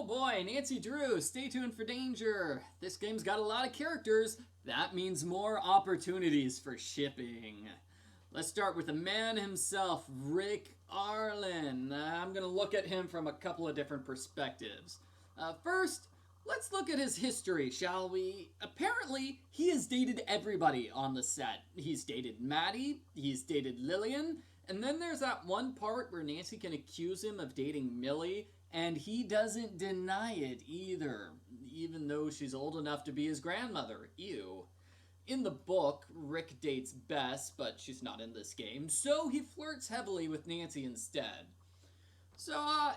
Oh boy, Nancy Drew, stay tuned for danger. This game's got a lot of characters. That means more opportunities for shipping. Let's start with the man himself, Rick Arlen. I'm going to look at him from a couple of different perspectives. First, let's look at his history, shall we? Apparently, he has dated everybody on the set. He's dated Maddie, he's dated Lillian, and then there's that one part where Nancy can accuse him of dating Millie, and he doesn't deny it either, even though she's old enough to be his grandmother. Ew. In the book, Rick dates Bess, but she's not in this game, so he flirts heavily with Nancy instead. So,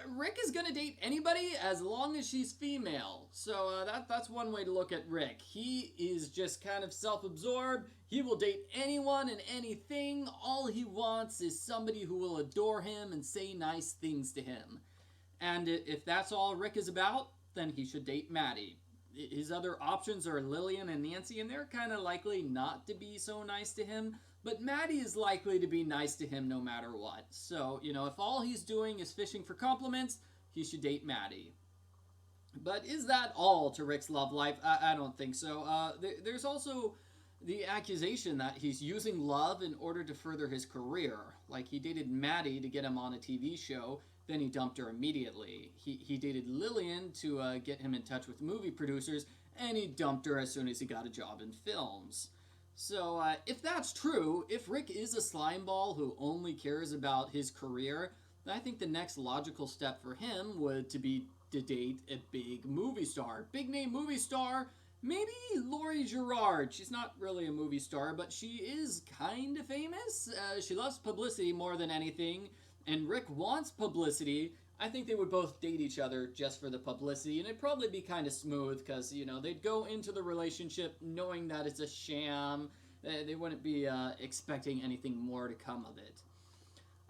Rick is gonna date anybody as long as she's female. So, that's one way to look at Rick. He is just kind of self-absorbed. He will date anyone and anything. All he wants is somebody who will adore him and say nice things to him. And if that's all Rick is about, then he should date Maddie. His other options are Lillian and Nancy, and they're kind of likely not to be so nice to him. But Maddie is likely to be nice to him no matter what. So, if all he's doing is fishing for compliments, he should date Maddie. But is that all to Rick's love life? I don't think so. There's also the accusation that he's using love in order to further his career. Like, he dated Maddie to get him on a TV show, then he dumped her immediately. He dated Lillian to get him in touch with movie producers, and he dumped her as soon as he got a job in films. So, if that's true, if Rick is a slimeball who only cares about his career, then I think the next logical step for him would be to date a big movie star. Big name movie star, maybe Laurie Gerard. She's not really a movie star, but she is kind of famous. She loves publicity more than anything, and Rick wants publicity. I think they would both date each other just for the publicity, and it'd probably be kind of smooth because, they'd go into the relationship knowing that it's a sham. They wouldn't be expecting anything more to come of it.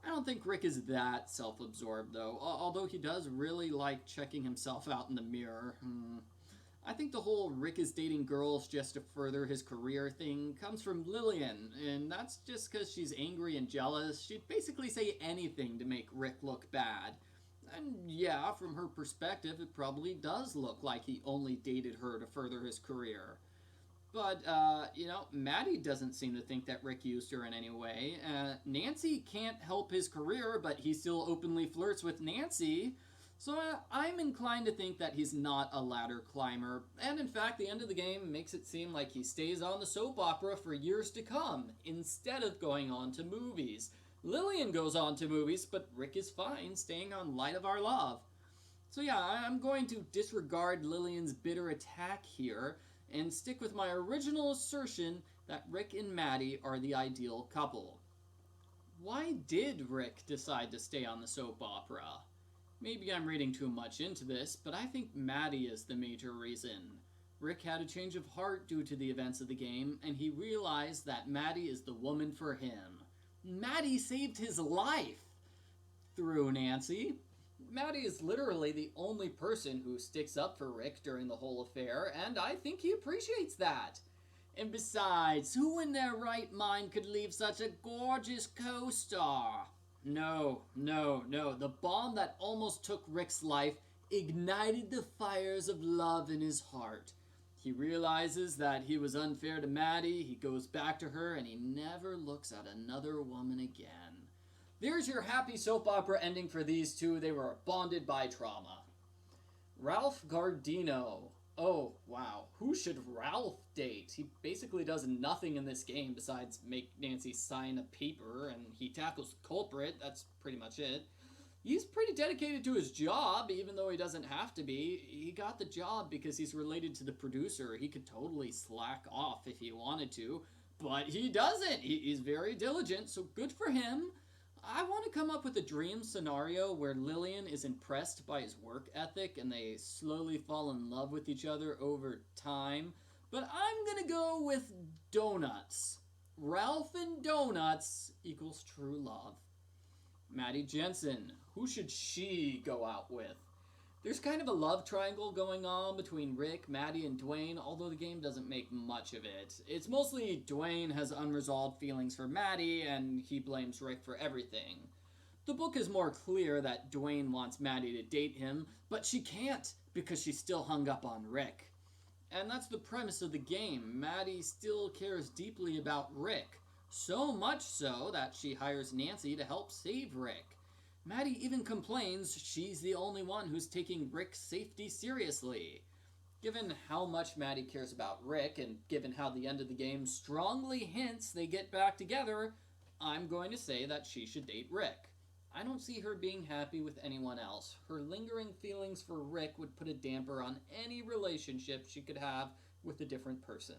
I don't think Rick is that self-absorbed, though, although he does really like checking himself out in the mirror. I think the whole Rick is dating girls just to further his career thing comes from Lillian, and that's just because she's angry and jealous. She'd basically say anything to make Rick look bad. And yeah, from her perspective, it probably does look like he only dated her to further his career. But, Maddie doesn't seem to think that Rick used her in any way. Nancy can't help his career, but he still openly flirts with Nancy. So I'm inclined to think that he's not a ladder climber. And in fact, the end of the game makes it seem like he stays on the soap opera for years to come, instead of going on to movies. Lillian goes on to movies, but Rick is fine staying on Light of Our Love. So yeah, I'm going to disregard Lillian's bitter attack here and stick with my original assertion that Rick and Maddie are the ideal couple. Why did Rick decide to stay on the soap opera? Maybe I'm reading too much into this, but I think Maddie is the major reason. Rick had a change of heart due to the events of the game, and he realized that Maddie is the woman for him. Maddie saved his life through Nancy. Maddie is literally the only person who sticks up for Rick during the whole affair, and I think he appreciates that. And besides, who in their right mind could leave such a gorgeous co-star? No. The bomb that almost took Rick's life ignited the fires of love in his heart. He realizes that he was unfair to Maddie, he goes back to her, and he never looks at another woman again. There's your happy soap opera ending for these two. They were bonded by trauma. Ralph Guardino. Oh, wow. Who should Ralph date? He basically does nothing in this game besides make Nancy sign a paper, and he tackles the culprit. That's pretty much it. He's pretty dedicated to his job, even though he doesn't have to be. He got the job because he's related to the producer. He could totally slack off if he wanted to, but he doesn't. He's very diligent, so good for him. I want to come up with a dream scenario where Lillian is impressed by his work ethic and they slowly fall in love with each other over time, but I'm going to go with donuts. Ralph and donuts equals true love. Maddie Jensen. Who should she go out with? There's kind of a love triangle going on between Rick, Maddie, and Dwayne, although the game doesn't make much of it. It's mostly Dwayne has unresolved feelings for Maddie, and he blames Rick for everything. The book is more clear that Dwayne wants Maddie to date him, but she can't because she's still hung up on Rick. And that's the premise of the game. Maddie still cares deeply about Rick, so much so that she hires Nancy to help save Rick. Maddie even complains she's the only one who's taking Rick's safety seriously. Given how much Maddie cares about Rick, and given how the end of the game strongly hints they get back together, I'm going to say that she should date Rick. I don't see her being happy with anyone else. Her lingering feelings for Rick would put a damper on any relationship she could have with a different person.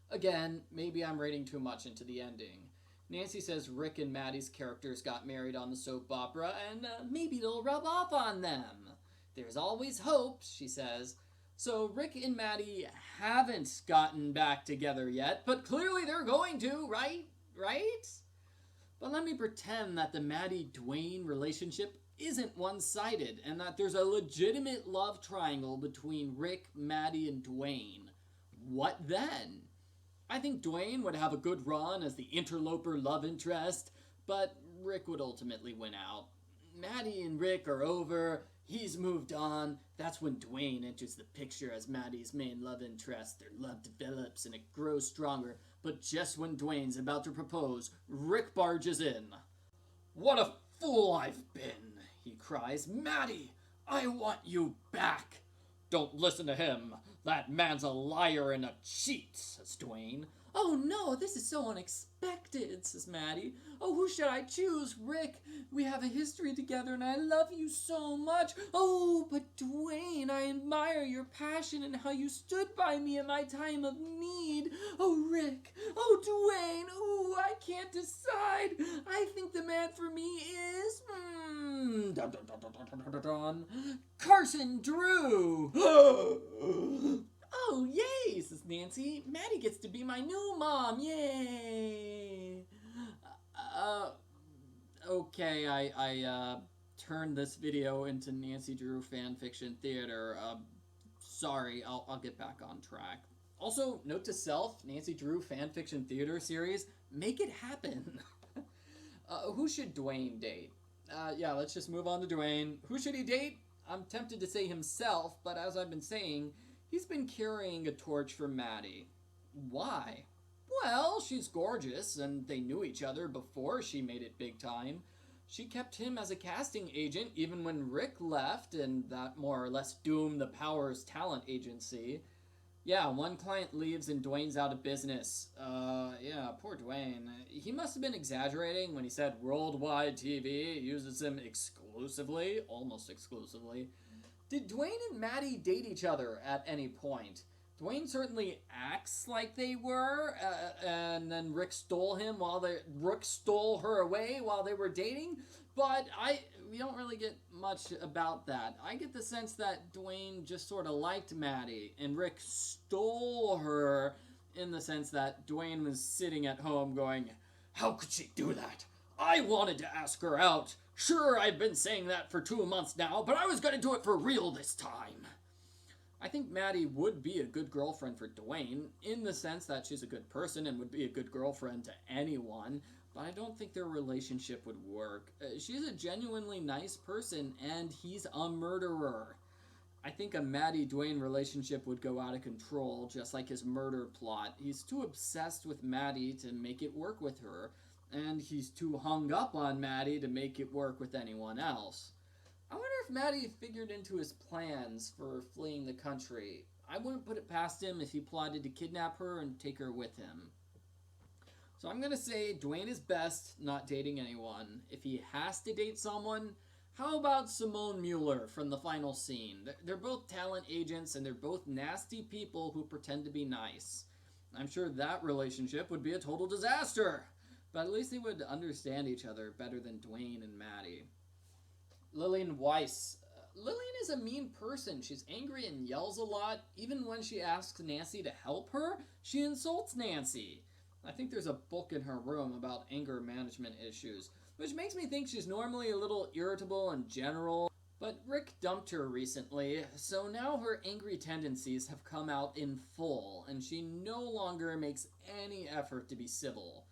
Again, maybe I'm reading too much into the ending. Nancy says Rick and Maddie's characters got married on the soap opera, and maybe it'll rub off on them. There's always hope, she says. So Rick and Maddie haven't gotten back together yet, but clearly they're going to, right? Right? But let me pretend that the Maddie-Dwayne relationship isn't one-sided, and that there's a legitimate love triangle between Rick, Maddie, and Dwayne. What then? I think Dwayne would have a good run as the interloper love interest, but Rick would ultimately win out. Maddie and Rick are over, he's moved on. That's when Dwayne enters the picture as Maddie's main love interest. Their love develops and it grows stronger, but just when Dwayne's about to propose, Rick barges in. "What a fool I've been," he cries. "Maddie, I want you back." "Don't listen to him. That man's a liar and a cheat," says Dwayne. "Oh no, this is so unexpected," says Maddie. "Oh, who should I choose? Rick, we have a history together and I love you so much. Oh, but Dwayne, I admire your passion and how you stood by me in my time of need. Oh, Rick, oh, Dwayne, oh, I can't decide. I think the man for me is, dun, dun, dun, dun, dun, dun, dun, dun, Carson Drew." "Oh, yay," says Nancy. "Maddie gets to be my new mom, yay." Okay, I turned this video into Nancy Drew fanfiction theater. Sorry, I'll get back on track. Also, note to self, Nancy Drew fanfiction theater series, make it happen. Who should Dwayne date? Yeah, let's just move on to Dwayne. Who should he date? I'm tempted to say himself, but as I've been saying, he's been carrying a torch for Maddie. Why? Well, she's gorgeous, and they knew each other before she made it big time. She kept him as a casting agent even when Rick left, and that more or less doomed the Powers talent agency. Yeah, one client leaves and Dwayne's out of business. Yeah, poor Dwayne. He must have been exaggerating when he said worldwide TV uses him exclusively, almost exclusively. Did Dwayne and Maddie date each other at any point? Dwayne certainly acts like they were, and then Rick stole her away while they were dating, but we don't really get much about that. I get the sense that Dwayne just sort of liked Maddie, and Rick stole her in the sense that Dwayne was sitting at home going, "How could she do that? I wanted to ask her out. Sure, I've been saying that for 2 months now, but I was going to do it for real this time." I think Maddie would be a good girlfriend for Dwayne, in the sense that she's a good person and would be a good girlfriend to anyone, but I don't think their relationship would work. She's a genuinely nice person, and he's a murderer. I think a Maddie-Dwayne relationship would go out of control, just like his murder plot. He's too obsessed with Maddie to make it work with her, and he's too hung up on Maddie to make it work with anyone else. I wonder if Maddie figured into his plans for fleeing the country. I wouldn't put it past him if he plotted to kidnap her and take her with him. So I'm going to say Dwayne is best not dating anyone. If he has to date someone, how about Simone Muller from the final scene? They're both talent agents and they're both nasty people who pretend to be nice. I'm sure that relationship would be a total disaster, but at least they would understand each other better than Dwayne and Maddie. Lillian Weiss. Lillian is a mean person. She's angry and yells a lot. Even when she asks Nancy to help her, she insults Nancy. I think there's a book in her room about anger management issues, which makes me think she's normally a little irritable in general. But Rick dumped her recently, so now her angry tendencies have come out in full, and she no longer makes any effort to be civil.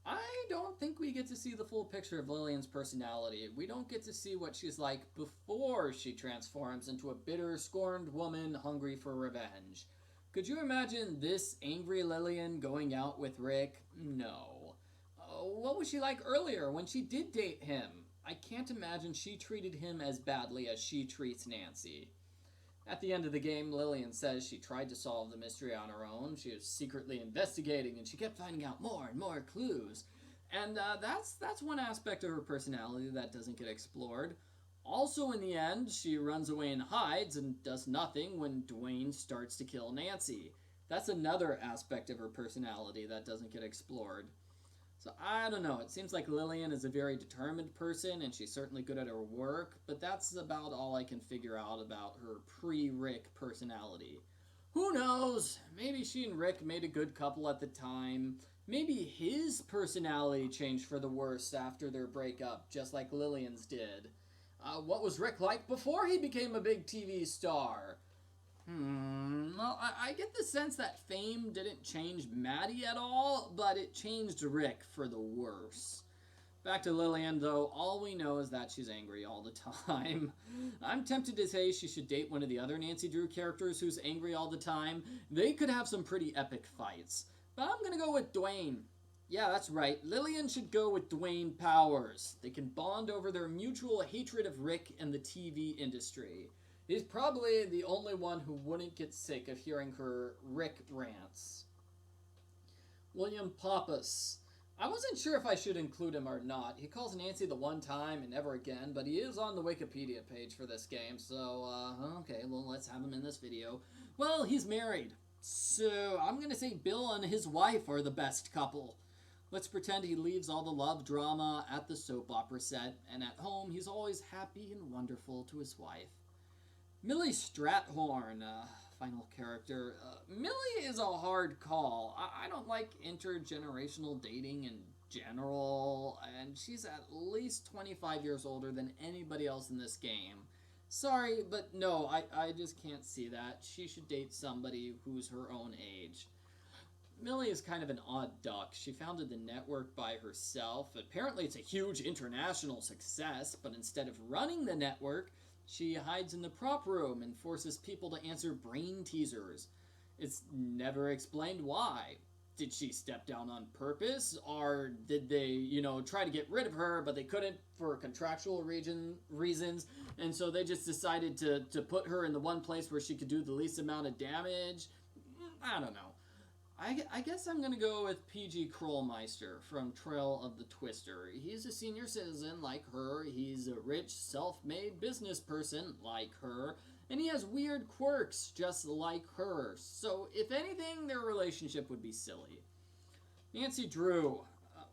I don't think we get to see the full picture of Lillian's personality. We don't get to see what she's like before she transforms into a bitter, scorned woman hungry for revenge. Could you imagine this angry Lillian going out with Rick? No. What was she like earlier when she did date him? I can't imagine she treated him as badly as she treats Nancy. At the end of the game, Lillian says she tried to solve the mystery on her own. She was secretly investigating, and she kept finding out more and more clues. And that's one aspect of her personality that doesn't get explored. Also, in the end, she runs away and hides and does nothing when Dwayne starts to kill Nancy. That's another aspect of her personality that doesn't get explored. So I don't know. It seems like Lillian is a very determined person, and she's certainly good at her work, but that's about all I can figure out about her pre-Rick personality. Who knows? Maybe she and Rick made a good couple at the time. Maybe his personality changed for the worse after their breakup, just like Lillian's did. What was Rick like before he became a big TV star? Well, I get the sense that fame didn't change Maddie at all, but it changed Rick for the worse. Back to Lillian, though, all we know is that she's angry all the time. I'm tempted to say she should date one of the other Nancy Drew characters who's angry all the time. They could have some pretty epic fights. But I'm gonna go with Dwayne. Yeah, that's right. Lillian should go with Dwayne Powers. They can bond over their mutual hatred of Rick and the TV industry. He's probably the only one who wouldn't get sick of hearing her Rick rants. William Pappas. I wasn't sure if I should include him or not. He calls Nancy the one time and never again, but he is on the Wikipedia page for this game, so, okay, well, let's have him in this video. Well, he's married, so I'm gonna say Bill and his wife are the best couple. Let's pretend he leaves all the love drama at the soap opera set, and at home he's always happy and wonderful to his wife. Millie Strathorn, final character. Millie is a hard call. I don't like intergenerational dating in general, and she's at least 25 years older than anybody else in this game. Sorry, but no, I just can't see that. She should date somebody who's her own age. Millie is kind of an odd duck. She founded the network by herself. Apparently it's a huge international success, but instead of running the network, she hides in the prop room and forces people to answer brain teasers. It's never explained why. Did she step down on purpose? Or did they, try to get rid of her, but they couldn't for contractual reasons, and so they just decided to put her in the one place where she could do the least amount of damage? I don't know. I guess I'm going to go with P.G. Krollmeister from Trail of the Twister. He's a senior citizen like her, he's a rich, self-made business person like her, and he has weird quirks just like her. So, if anything, their relationship would be silly. Nancy Drew.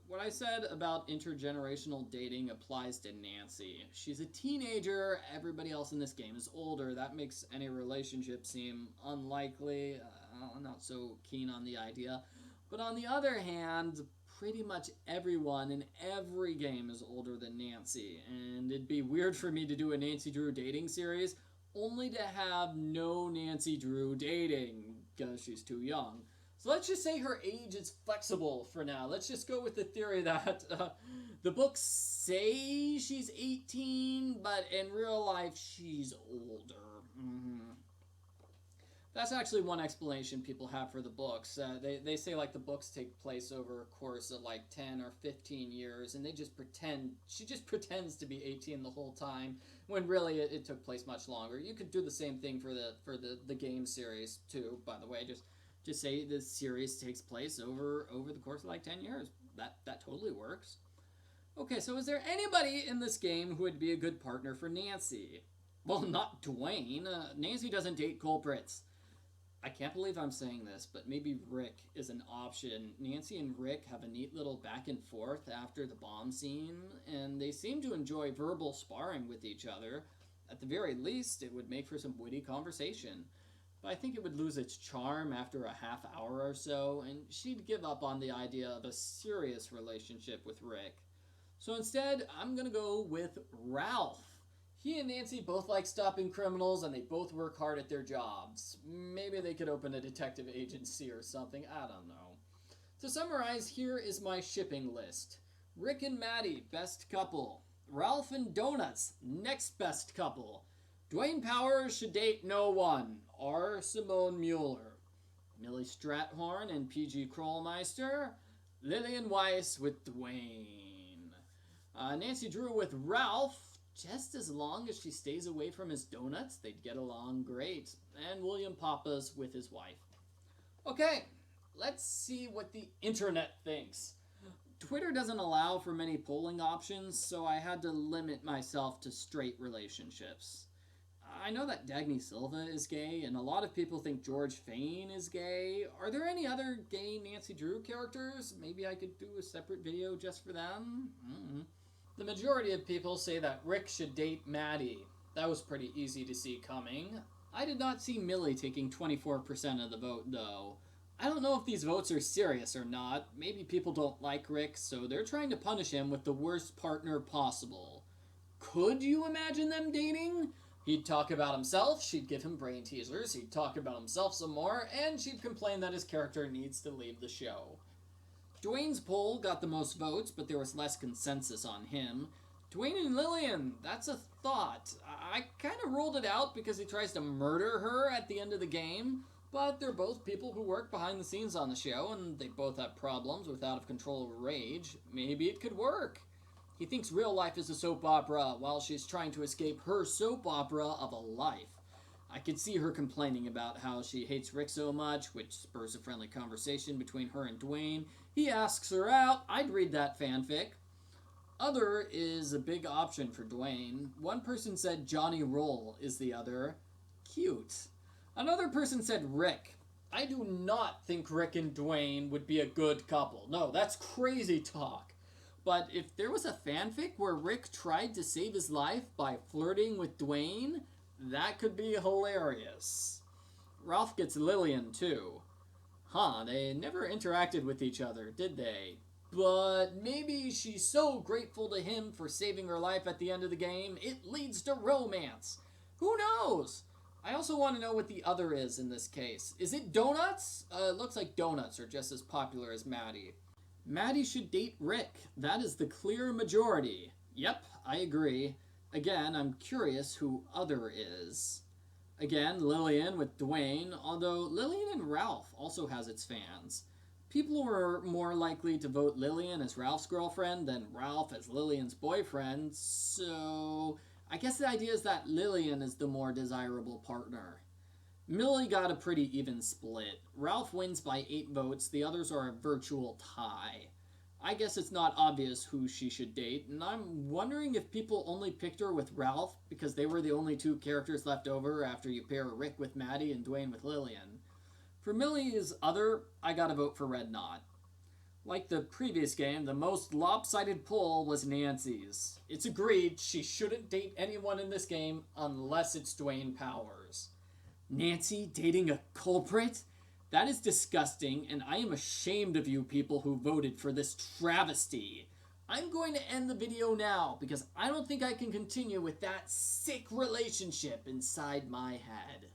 What I said about intergenerational dating applies to Nancy. She's a teenager, everybody else in this game is older. That makes any relationship seem unlikely. I'm not so keen on the idea. But on the other hand, pretty much everyone in every game is older than Nancy. And it'd be weird for me to do a Nancy Drew dating series only to have no Nancy Drew dating because she's too young. So let's just say her age is flexible for now. Let's just go with the theory that the books say she's 18, but in real life she's older. That's actually one explanation people have for the books. They say like the books take place over a course of like 10 or 15 years, and she just pretends to be 18 the whole time, when really it took place much longer. You could do the same thing for the game series too, by the way. Just say the series takes place over the course of like 10 years. That totally works. Okay, so is there anybody in this game who would be a good partner for Nancy? Well, not Dwayne. Nancy doesn't date culprits. I can't believe I'm saying this, but maybe Rick is an option. Nancy and Rick have a neat little back and forth after the bomb scene, and they seem to enjoy verbal sparring with each other. At the very least, it would make for some witty conversation. But I think it would lose its charm after a half hour or so, and she'd give up on the idea of a serious relationship with Rick. So instead, I'm gonna go with Ralph. He and Nancy both like stopping criminals, and they both work hard at their jobs. Maybe they could open a detective agency or something, I don't know. To summarize, here is my shipping list. Rick and Maddie, best couple. Ralph and Donuts, next best couple. Dwayne Powers should date no one. R. Simone Muller. Millie Strathorn and PG Krollmeister. Lillian Weiss with Dwayne. Nancy Drew with Ralph. Just as long as she stays away from his donuts, they'd get along great. And William Pappas with his wife. Okay, let's see what the internet thinks. Twitter doesn't allow for many polling options, so I had to limit myself to straight relationships. I know that Dagny Silva is gay, and a lot of people think George Fane is gay. Are there any other gay Nancy Drew characters? Maybe I could do a separate video just for them? The majority of people say that Rick should date Maddie. That was pretty easy to see coming. I did not see Millie taking 24% of the vote, though. I don't know if these votes are serious or not. Maybe people don't like Rick, so they're trying to punish him with the worst partner possible. Could you imagine them dating? He'd talk about himself, she'd give him brain teasers, he'd talk about himself some more, and she'd complain that his character needs to leave the show. Dwayne's poll got the most votes, but there was less consensus on him. Dwayne and Lillian, that's a thought. I kind of ruled it out because he tries to murder her at the end of the game, but they're both people who work behind the scenes on the show, and they both have problems with out-of-control rage. Maybe it could work. He thinks real life is a soap opera, while she's trying to escape her soap opera of a life. I could see her complaining about how she hates Rick so much, which spurs a friendly conversation between her and Dwayne. He asks her out. I'd read that fanfic. Other is a big option for Dwayne. One person said Johnny Roll is the other. Cute. Another person said Rick. I do not think Rick and Dwayne would be a good couple. No, that's crazy talk. But if there was a fanfic where Rick tried to save his life by flirting with Dwayne, that could be hilarious. Ralph gets Lillian, too. They never interacted with each other, did they? But maybe she's so grateful to him for saving her life at the end of the game, it leads to romance. Who knows? I also want to know what the other is in this case. Is it donuts? It looks like donuts are just as popular as Maddie. Maddie should date Rick. That is the clear majority. Yep, I agree. Again, I'm curious who other is. Again, Lillian with Dwayne, although Lillian and Ralph also has its fans. People were more likely to vote Lillian as Ralph's girlfriend than Ralph as Lillian's boyfriend, so I guess the idea is that Lillian is the more desirable partner. Millie got a pretty even split. Ralph wins by 8 votes, the others are a virtual tie. I guess it's not obvious who she should date, and I'm wondering if people only picked her with Ralph because they were the only 2 characters left over after you pair Rick with Maddie and Dwayne with Lillian. For Millie's other, I gotta vote for Red Knot. Like the previous game, the most lopsided poll was Nancy's. It's agreed she shouldn't date anyone in this game unless it's Dwayne Powers. Nancy dating a culprit? That is disgusting, and I am ashamed of you people who voted for this travesty. I'm going to end the video now because I don't think I can continue with that sick relationship inside my head.